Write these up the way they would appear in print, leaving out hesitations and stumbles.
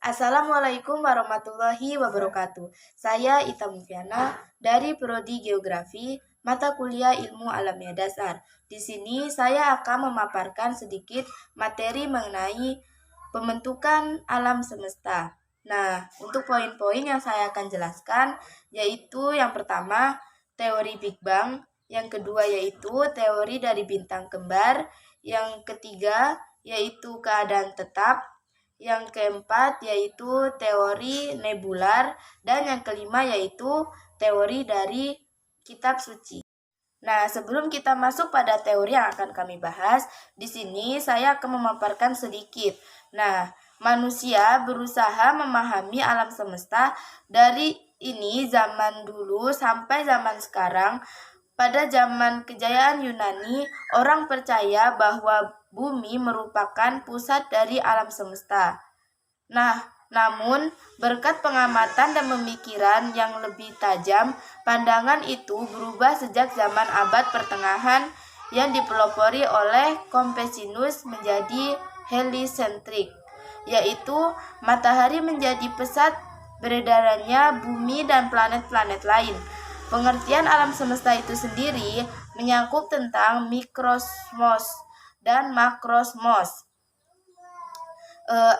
Assalamualaikum warahmatullahi wabarakatuh. Saya Ita Mufiana dari Prodi Geografi, mata kuliah Ilmu Alamnya Dasar. Di sini saya akan memaparkan sedikit materi mengenai pembentukan alam semesta. Nah, untuk poin-poin yang saya akan jelaskan yaitu yang pertama teori Big Bang, yang kedua yaitu teori dari bintang kembar, yang ketiga yaitu keadaan tetap, yang keempat yaitu teori nebular, dan yang kelima yaitu teori dari kitab suci. Nah, sebelum kita masuk pada teori yang akan kami bahas, di sini saya akan memaparkan sedikit. Nah, manusia berusaha memahami alam semesta dari ini zaman dulu sampai zaman sekarang. Pada zaman kejayaan Yunani, orang percaya bahwa bumi merupakan pusat dari alam semesta. Nah, namun berkat pengamatan dan pemikiran yang lebih tajam, pandangan itu berubah sejak zaman abad pertengahan yang dipelopori oleh Compsognathus menjadi heliocentrik, yaitu matahari menjadi pusat beredarannya bumi dan planet-planet lain. Pengertian alam semesta itu sendiri menyangkut tentang mikrosmos dan makrosmos,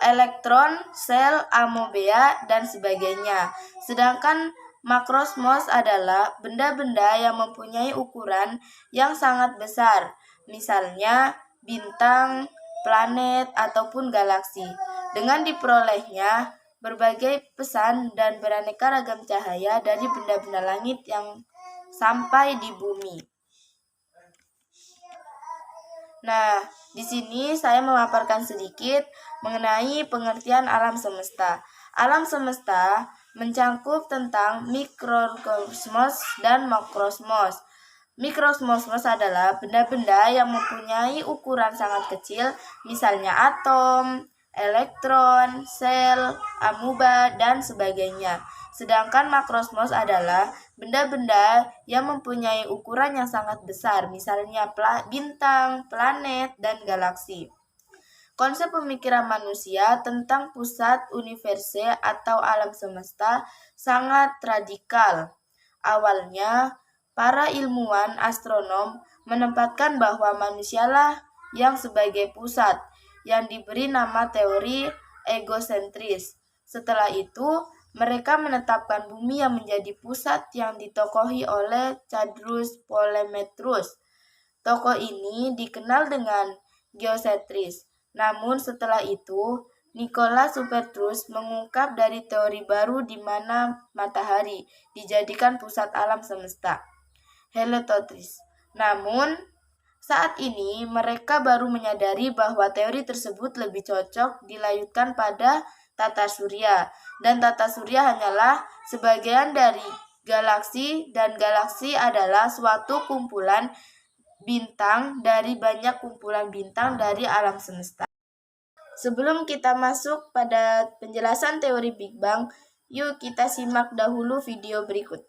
elektron, sel, amebia, dan sebagainya. Sedangkan makrosmos adalah benda-benda yang mempunyai ukuran yang sangat besar, misalnya bintang, planet, ataupun galaksi. Dengan diperolehnya berbagai pesan dan beraneka ragam cahaya dari benda-benda langit yang sampai di bumi. Nah, di sini saya memaparkan sedikit mengenai pengertian alam semesta. Alam semesta mencangkup tentang mikrokosmos dan makrosmos. Mikrokosmos adalah benda-benda yang mempunyai ukuran sangat kecil, misalnya atom, elektron, sel, amuba, dan sebagainya. Sedangkan makrosmos adalah benda-benda yang mempunyai ukuran yang sangat besar, misalnya bintang, planet, dan galaksi. Konsep pemikiran manusia tentang pusat universe atau alam semesta sangat radikal. Awalnya, para ilmuwan astronom menempatkan bahwa manusialah yang sebagai pusat, yang diberi nama teori egosentris. Setelah itu, mereka menetapkan bumi yang menjadi pusat yang ditokohi oleh Chandrus Ptolemeus. Tokoh ini dikenal dengan geosentris. Namun setelah itu, Nicolaus Copernicus mengungkap dari teori baru di mana matahari dijadikan pusat alam semesta, heliocentris. Namun, saat ini mereka baru menyadari bahwa teori tersebut lebih cocok dilanjutkan pada tata surya, dan tata surya hanyalah sebagian dari galaksi, dan galaksi adalah suatu kumpulan bintang dari banyak kumpulan bintang dari alam semesta. Sebelum kita masuk pada penjelasan teori Big Bang, yuk kita simak dahulu video berikut.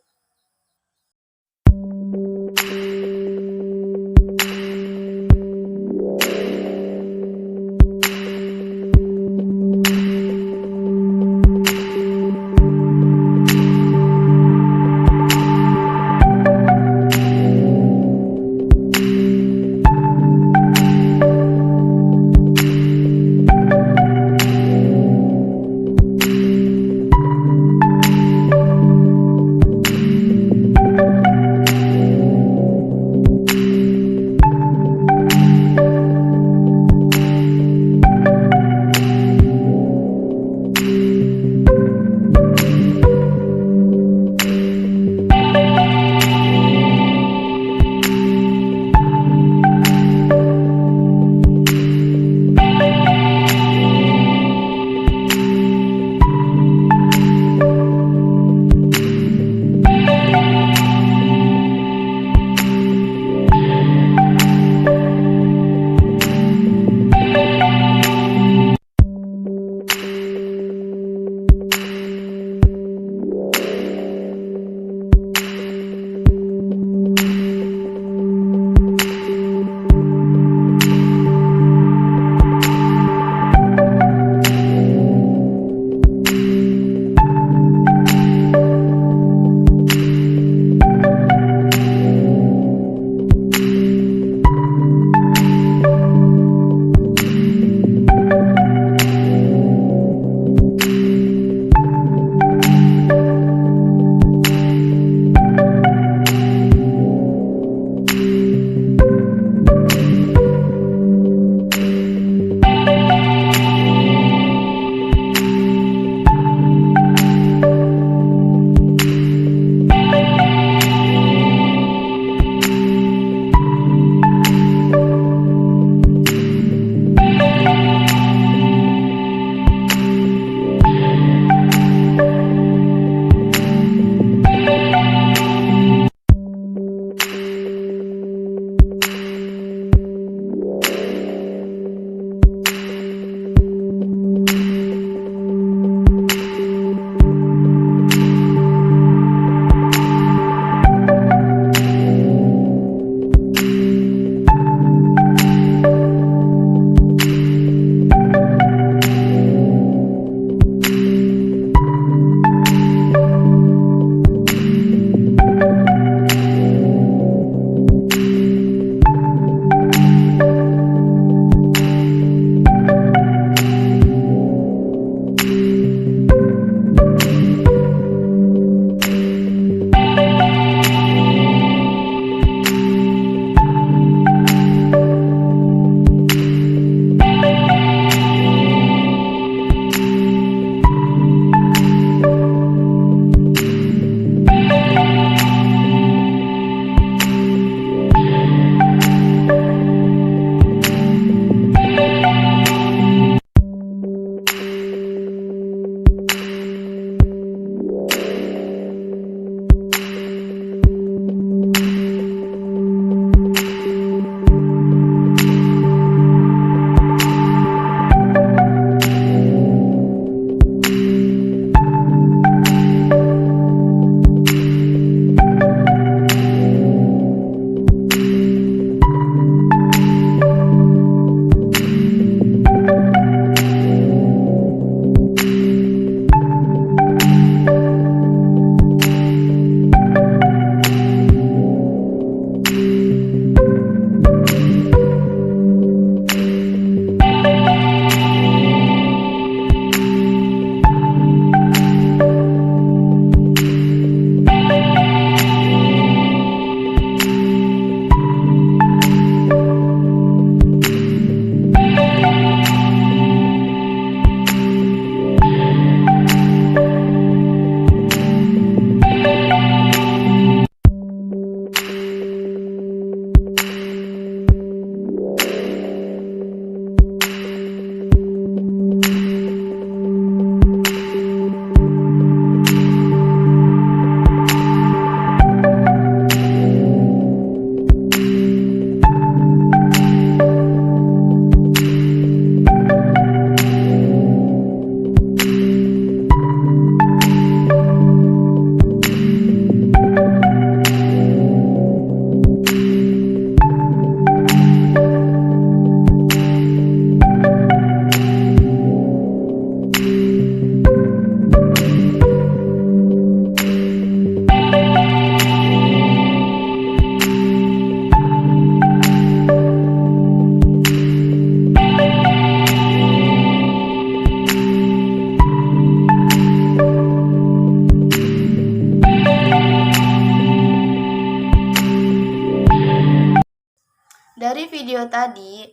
video tadi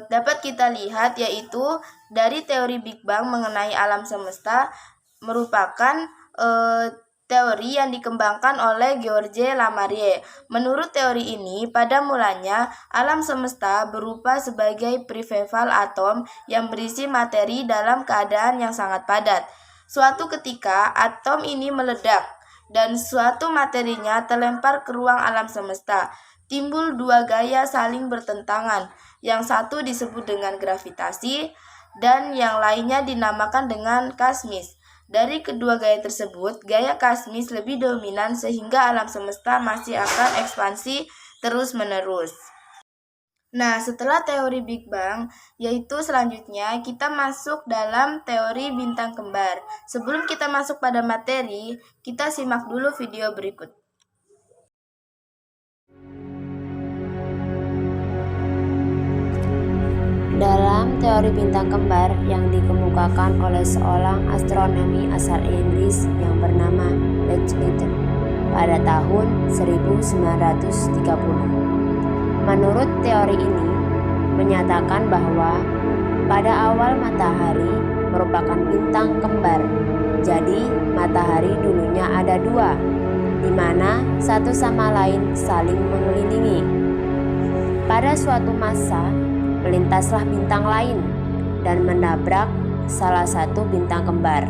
dapat kita lihat, yaitu dari teori Big Bang mengenai alam semesta merupakan teori yang dikembangkan oleh Georges Lamarie. Menurut teori ini, pada mulanya alam semesta berupa sebagai primeval atom yang berisi materi dalam keadaan yang sangat padat. Suatu ketika, atom ini meledak dan suatu materinya terlempar ke ruang alam semesta. Timbul dua gaya saling bertentangan. Yang satu disebut dengan gravitasi dan yang lainnya dinamakan dengan kosmis. Dari kedua gaya tersebut, gaya kosmis lebih dominan sehingga alam semesta masih akan ekspansi terus-menerus. Nah, setelah teori Big Bang, yaitu selanjutnya kita masuk dalam teori bintang kembar. Sebelum kita masuk pada materi, kita simak dulu video berikut. Dalam teori bintang kembar yang dikemukakan oleh seorang astronomi asal Inggris yang bernama Leigh Newton pada tahun 1930. Menurut teori ini menyatakan bahwa pada awal matahari merupakan bintang kembar. Jadi matahari dulunya ada dua, di mana satu sama lain saling mengelilingi. Pada suatu masa melintaslah bintang lain dan menabrak salah satu bintang kembar,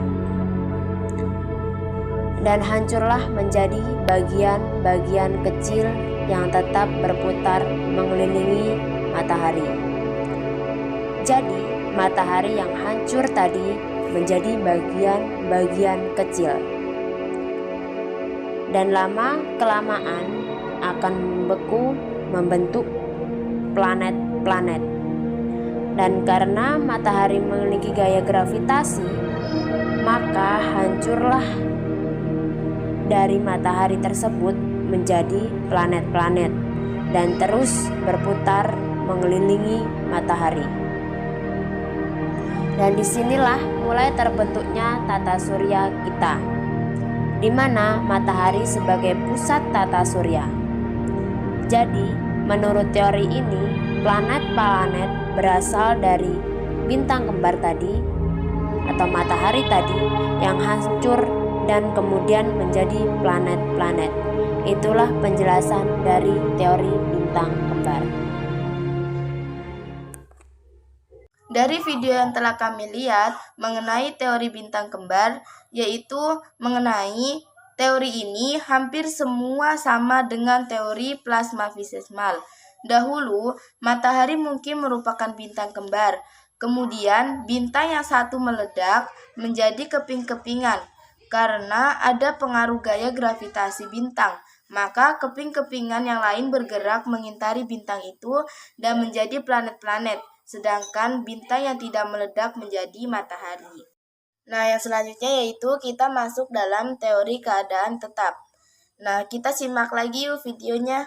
dan hancurlah menjadi bagian-bagian kecil yang tetap berputar mengelilingi matahari. Jadi matahari yang hancur tadi menjadi bagian-bagian kecil, dan lama-kelamaan akan membeku membentuk planet-planet. Dan karena matahari memiliki gaya gravitasi, maka hancurlah dari matahari tersebut menjadi planet-planet dan terus berputar mengelilingi matahari. Dan disinilah mulai terbentuknya tata surya kita, di mana matahari sebagai pusat tata surya. Jadi, menurut teori ini, planet-planet berasal dari bintang kembar tadi atau matahari tadi yang hancur dan kemudian menjadi planet-planet. Itulah penjelasan dari teori bintang kembar. Dari video yang telah kami lihat mengenai teori bintang kembar, yaitu mengenai teori ini hampir semua sama dengan teori plasmafismal. Dahulu, matahari mungkin merupakan bintang kembar. Kemudian, bintang yang satu meledak menjadi keping-kepingan. Karena ada pengaruh gaya gravitasi bintang, maka keping-kepingan yang lain bergerak mengitari bintang itu dan menjadi planet-planet. Sedangkan bintang yang tidak meledak menjadi matahari. Nah, yang selanjutnya yaitu kita masuk dalam teori keadaan tetap. Nah, kita simak lagi yuk videonya.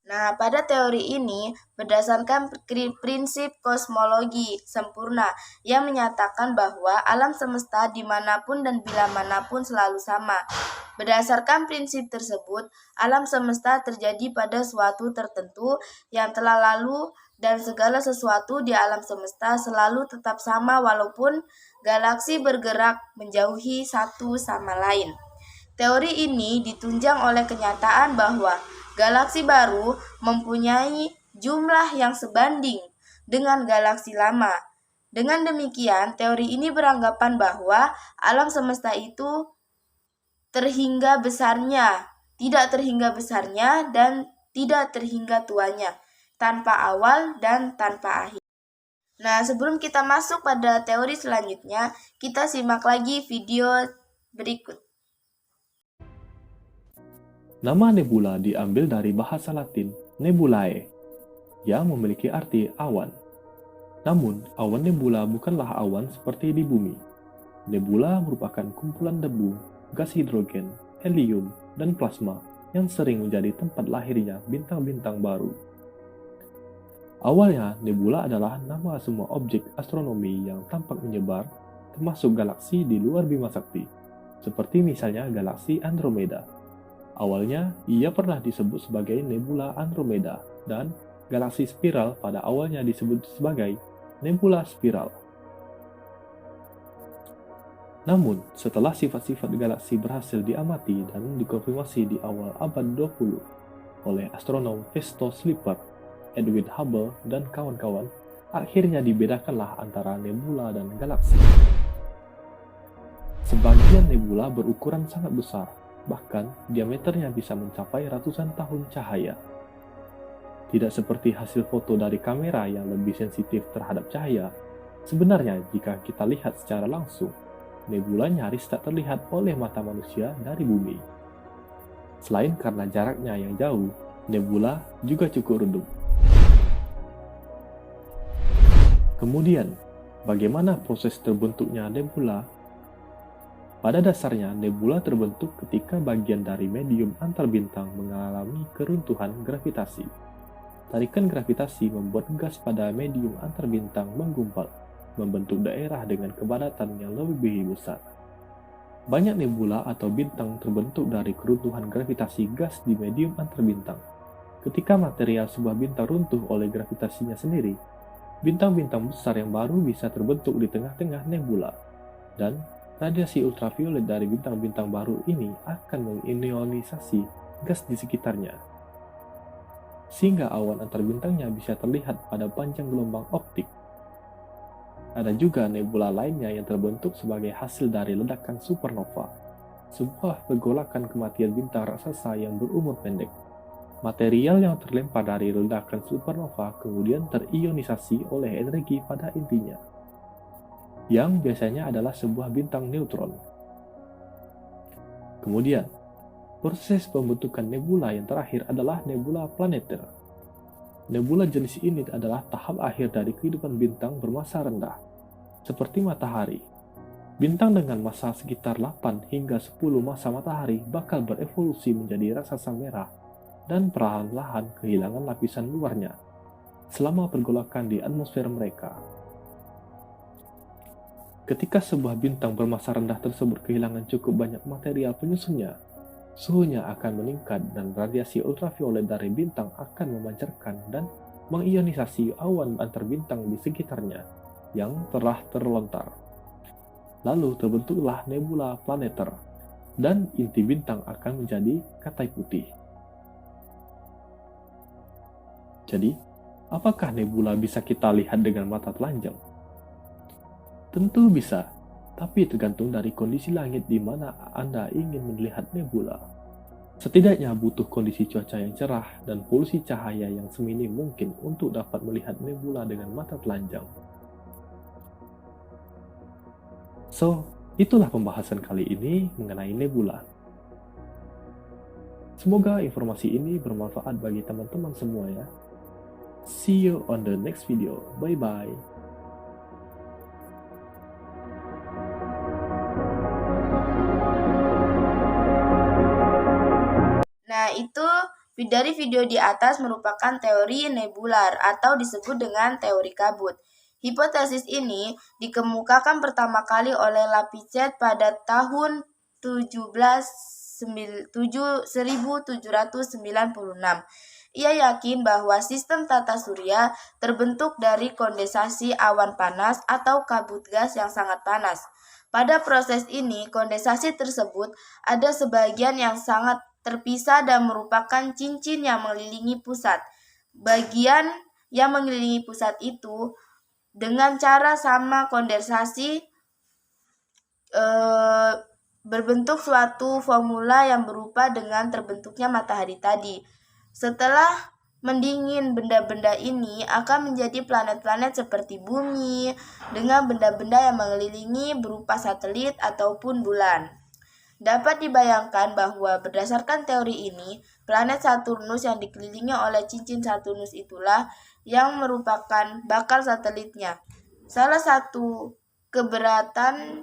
Nah, pada teori ini berdasarkan prinsip kosmologi sempurna yang menyatakan bahwa alam semesta dimanapun dan bila manapun selalu sama. Berdasarkan prinsip tersebut, alam semesta terjadi pada suatu tertentu yang telah lalu dan segala sesuatu di alam semesta selalu tetap sama walaupun galaksi bergerak menjauhi satu sama lain. Teori ini ditunjang oleh kenyataan bahwa galaksi baru mempunyai jumlah yang sebanding dengan galaksi lama. Dengan demikian, teori ini beranggapan bahwa alam semesta itu tidak terhingga besarnya dan tidak terhingga tuanya, tanpa awal dan tanpa akhir. Nah, sebelum kita masuk pada teori selanjutnya, kita simak lagi video berikut. Nama nebula diambil dari bahasa Latin nebulae, yang memiliki arti awan. Namun, awan nebula bukanlah awan seperti di bumi. Nebula merupakan kumpulan debu, gas hidrogen, helium, dan plasma yang sering menjadi tempat lahirnya bintang-bintang baru. Awalnya, nebula adalah nama semua objek astronomi yang tampak menyebar, termasuk galaksi di luar Bima Sakti, seperti misalnya galaksi Andromeda. Awalnya, ia pernah disebut sebagai nebula Andromeda, dan galaksi spiral pada awalnya disebut sebagai nebula spiral. Namun, setelah sifat-sifat galaksi berhasil diamati dan dikonfirmasi di awal abad 20 oleh astronom Festus Slipper, Edwin Hubble, dan kawan-kawan, akhirnya dibedakanlah antara nebula dan galaksi. Sebagian nebula berukuran sangat besar, bahkan diameternya bisa mencapai ratusan tahun cahaya. Tidak seperti hasil foto dari kamera yang lebih sensitif terhadap cahaya, sebenarnya jika kita lihat secara langsung, nebula nyaris tak terlihat oleh mata manusia dari bumi. Selain karena jaraknya yang jauh, nebula juga cukup redup. Kemudian, bagaimana proses terbentuknya nebula? Pada dasarnya, nebula terbentuk ketika bagian dari medium antar bintang mengalami keruntuhan gravitasi. Tarikan gravitasi membuat gas pada medium antar bintang menggumpal, membentuk daerah dengan kepadatan yang lebih besar. Banyak nebula atau bintang terbentuk dari keruntuhan gravitasi gas di medium antar bintang. Ketika material sebuah bintang runtuh oleh gravitasinya sendiri, bintang-bintang besar yang baru bisa terbentuk di tengah-tengah nebula, dan radiasi ultraviolet dari bintang-bintang baru ini akan mengionisasi gas di sekitarnya, sehingga awan antar bintangnya bisa terlihat pada panjang gelombang optik. Ada juga nebula lainnya yang terbentuk sebagai hasil dari ledakan supernova, sebuah pergolakan kematian bintang raksasa yang berumur pendek. Material yang terlempar dari ledakan supernova kemudian terionisasi oleh energi pada intinya, yang biasanya adalah sebuah bintang neutron. Kemudian, proses pembentukan nebula yang terakhir adalah nebula planeter. Nebula jenis ini adalah tahap akhir dari kehidupan bintang bermassa rendah, seperti matahari. Bintang dengan massa sekitar 8 hingga 10 massa matahari bakal berevolusi menjadi raksasa merah dan perlahan-lahan kehilangan lapisan luarnya selama pergolakan di atmosfer mereka. Ketika sebuah bintang bermassa rendah tersebut kehilangan cukup banyak material penyusunnya, suhunya akan meningkat dan radiasi ultraviolet dari bintang akan memancarkan dan mengionisasi awan antar bintang di sekitarnya yang telah terlontar. Lalu terbentuklah nebula planeter, dan inti bintang akan menjadi katai putih. Jadi, apakah nebula bisa kita lihat dengan mata telanjang? Tentu bisa, tapi tergantung dari kondisi langit di mana Anda ingin melihat nebula. Setidaknya butuh kondisi cuaca yang cerah dan polusi cahaya yang seminim mungkin untuk dapat melihat nebula dengan mata telanjang. So, itulah pembahasan kali ini mengenai nebula. Semoga informasi ini bermanfaat bagi teman-teman semua ya. See you on the next video. Bye-bye. Nah, itu dari video di atas merupakan teori nebular atau disebut dengan teori kabut. Hipotesis ini dikemukakan pertama kali oleh Lipizzac pada tahun 1796. Ia yakin bahwa sistem tata surya terbentuk dari kondensasi awan panas atau kabut gas yang sangat panas. Pada proses ini, kondensasi tersebut ada sebagian yang sangat terpisah dan merupakan cincin yang mengelilingi pusat. Bagian yang mengelilingi pusat itu dengan cara sama kondensasi berbentuk suatu formula yang berupa dengan terbentuknya matahari tadi. Setelah mendingin, benda-benda ini akan menjadi planet-planet seperti bumi dengan benda-benda yang mengelilingi berupa satelit ataupun bulan. Dapat dibayangkan bahwa berdasarkan teori ini, planet Saturnus yang dikelilingi oleh cincin Saturnus itulah yang merupakan bakal satelitnya. Salah satu kebetan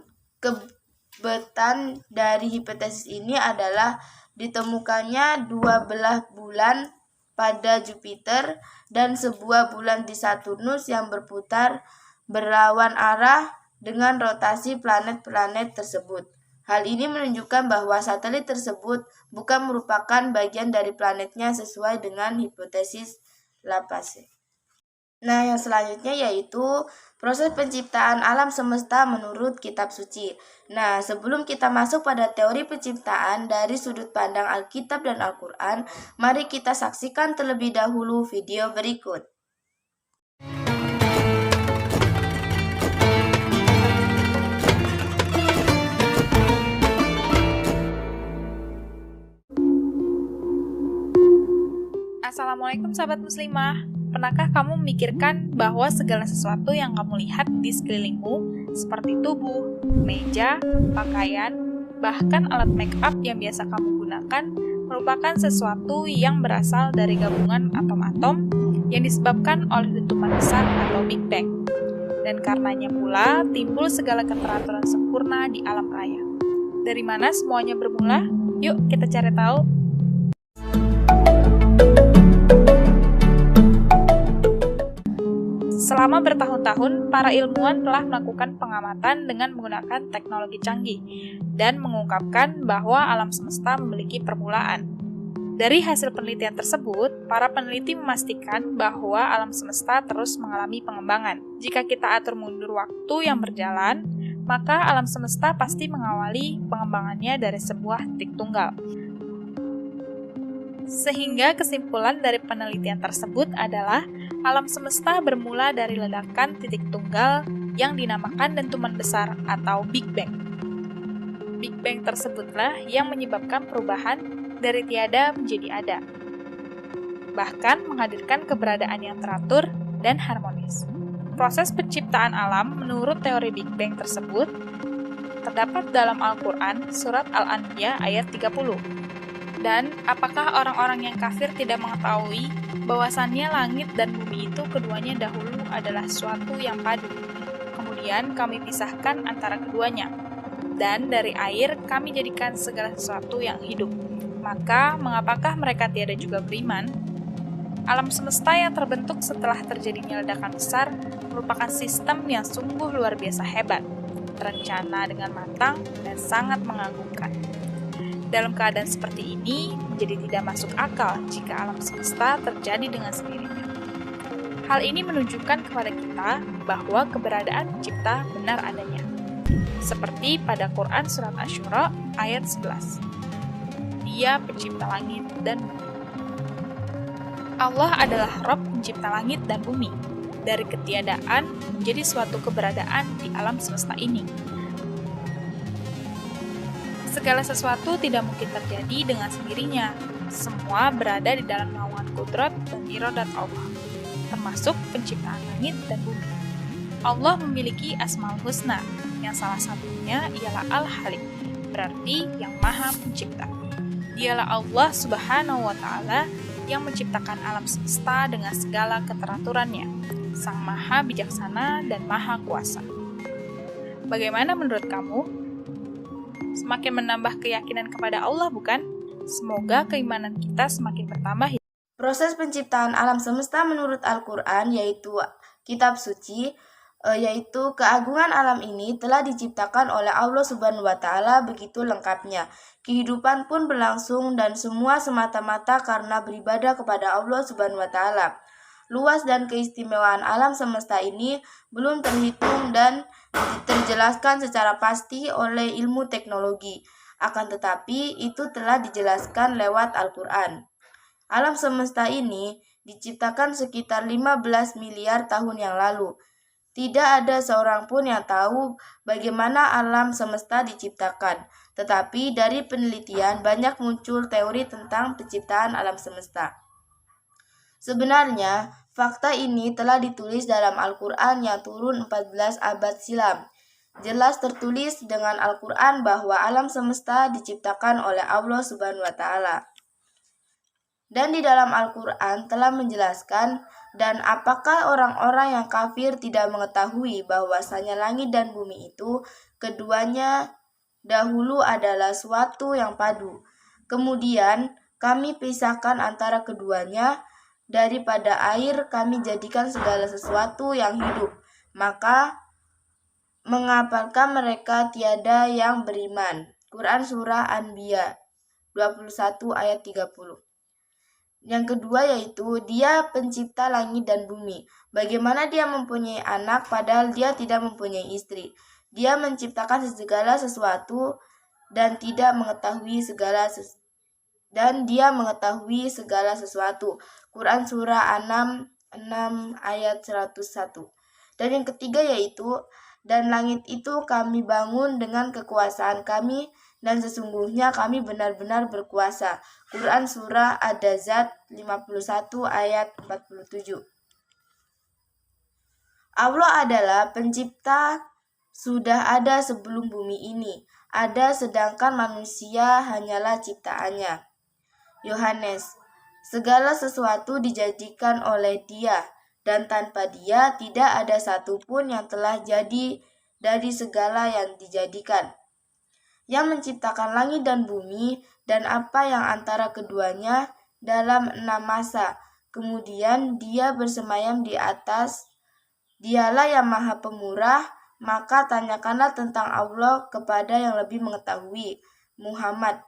dari hipotesis ini adalah ditemukannya dua belah bulan pada Jupiter dan sebuah bulan di Saturnus yang berputar berlawan arah dengan rotasi planet-planet tersebut. Hal ini menunjukkan bahwa satelit tersebut bukan merupakan bagian dari planetnya sesuai dengan hipotesis Laplace. Nah, yang selanjutnya yaitu proses penciptaan alam semesta menurut kitab suci. Nah, sebelum kita masuk pada teori penciptaan dari sudut pandang Alkitab dan Al-Quran, mari kita saksikan terlebih dahulu video berikut. Assalamualaikum sahabat muslimah. Pernahkah kamu memikirkan bahwa segala sesuatu yang kamu lihat di sekelilingmu seperti tubuh, meja, pakaian, bahkan alat make up yang biasa kamu gunakan merupakan sesuatu yang berasal dari gabungan atom-atom yang disebabkan oleh dentuman besar atau Big Bang. Dan karenanya pula timbul segala keteraturan sempurna di alam raya. Dari mana semuanya bermula? Yuk kita cari tahu. Selama bertahun-tahun, para ilmuwan telah melakukan pengamatan dengan menggunakan teknologi canggih dan mengungkapkan bahwa alam semesta memiliki permulaan. Dari hasil penelitian tersebut, para peneliti memastikan bahwa alam semesta terus mengalami pengembangan. Jika kita atur mundur waktu yang berjalan, maka alam semesta pasti mengawali pengembangannya dari sebuah titik tunggal. Sehingga kesimpulan dari penelitian tersebut adalah alam semesta bermula dari ledakan titik tunggal yang dinamakan dentuman besar atau Big Bang. Big Bang tersebutlah yang menyebabkan perubahan dari tiada menjadi ada, bahkan menghadirkan keberadaan yang teratur dan harmonis. Proses penciptaan alam menurut teori Big Bang tersebut terdapat dalam Al-Quran surat Al-Anbiya ayat 30. Dan apakah orang-orang yang kafir tidak mengetahui bahwasannya langit dan bumi itu keduanya dahulu adalah suatu yang padu. Kemudian kami pisahkan antara keduanya. Dan dari air kami jadikan segala sesuatu yang hidup. Maka mengapakah mereka tiada juga beriman? Alam semesta yang terbentuk setelah terjadinya ledakan besar merupakan sistem yang sungguh luar biasa hebat, terencana dengan matang dan sangat mengagumkan. Dalam keadaan seperti ini, menjadi tidak masuk akal jika alam semesta terjadi dengan sendirinya. Hal ini menunjukkan kepada kita bahwa keberadaan pencipta benar adanya. Seperti pada Quran Surat Asy-Syura ayat 11. Dia pencipta langit dan bumi. Allah adalah Rabb pencipta langit dan bumi. Dari ketiadaan menjadi suatu keberadaan di alam semesta ini. Segala sesuatu tidak mungkin terjadi dengan sendirinya. Semua berada di dalam naungan kudrat dan iradat Allah, termasuk penciptaan langit dan bumi. Allah memiliki Asmaul Husna, yang salah satunya ialah Al-Halik, berarti yang Maha Pencipta. Dialah Allah Subhanahu wa Ta'ala yang menciptakan alam semesta dengan segala keteraturannya, Sang Maha Bijaksana dan Maha Kuasa. Bagaimana menurut kamu? Semakin menambah keyakinan kepada Allah, bukan? Semoga keimanan kita semakin bertambah. Proses penciptaan alam semesta menurut Al-Quran, yaitu kitab suci, yaitu keagungan alam ini telah diciptakan oleh Allah Subhanahu wa Ta'ala begitu lengkapnya. Kehidupan pun berlangsung dan semua semata-mata karena beribadah kepada Allah Subhanahu wa Ta'ala. Luas dan keistimewaan alam semesta ini belum terhitung dan terjelaskan secara pasti oleh ilmu teknologi. Akan tetapi, itu telah dijelaskan lewat Al-Quran. Alam semesta ini diciptakan sekitar 15 miliar tahun yang lalu. Tidak ada seorang pun yang tahu bagaimana alam semesta diciptakan. Tetapi dari penelitian banyak muncul teori tentang penciptaan alam semesta. Sebenarnya, fakta ini telah ditulis dalam Al-Quran yang turun 14 abad silam. Jelas tertulis dengan Al-Quran bahwa alam semesta diciptakan oleh Allah Subhanahu wa Ta'ala. Dan di dalam Al-Quran telah menjelaskan, dan apakah orang-orang yang kafir tidak mengetahui bahwasanya langit dan bumi itu keduanya dahulu adalah suatu yang padu. Kemudian kami pisahkan antara keduanya, daripada air kami jadikan segala sesuatu yang hidup. Maka mengapakah mereka tiada yang beriman? Quran Surah Anbiya 21 ayat 30. Yang kedua yaitu Dia pencipta langit dan bumi. Bagaimana Dia mempunyai anak padahal Dia tidak mempunyai istri? Dia menciptakan segala sesuatu dan tidak mengetahui Dia mengetahui segala sesuatu. Quran Surah An-Naml 6 ayat 101. Dan yang ketiga yaitu, dan langit itu kami bangun dengan kekuasaan kami, dan sesungguhnya kami benar-benar berkuasa. Quran Surah Ad-Dazat 51 ayat 47. Allah adalah pencipta, sudah ada sebelum bumi ini ada, sedangkan manusia hanyalah ciptaannya. Yohanes. Segala sesuatu dijadikan oleh Dia, dan tanpa Dia tidak ada satupun yang telah jadi dari segala yang dijadikan. Yang menciptakan langit dan bumi dan apa yang antara keduanya dalam 6 masa. Kemudian Dia bersemayam di atas. Dialah yang Maha Pemurah, maka tanyakanlah tentang Allah kepada yang lebih mengetahui. Muhammad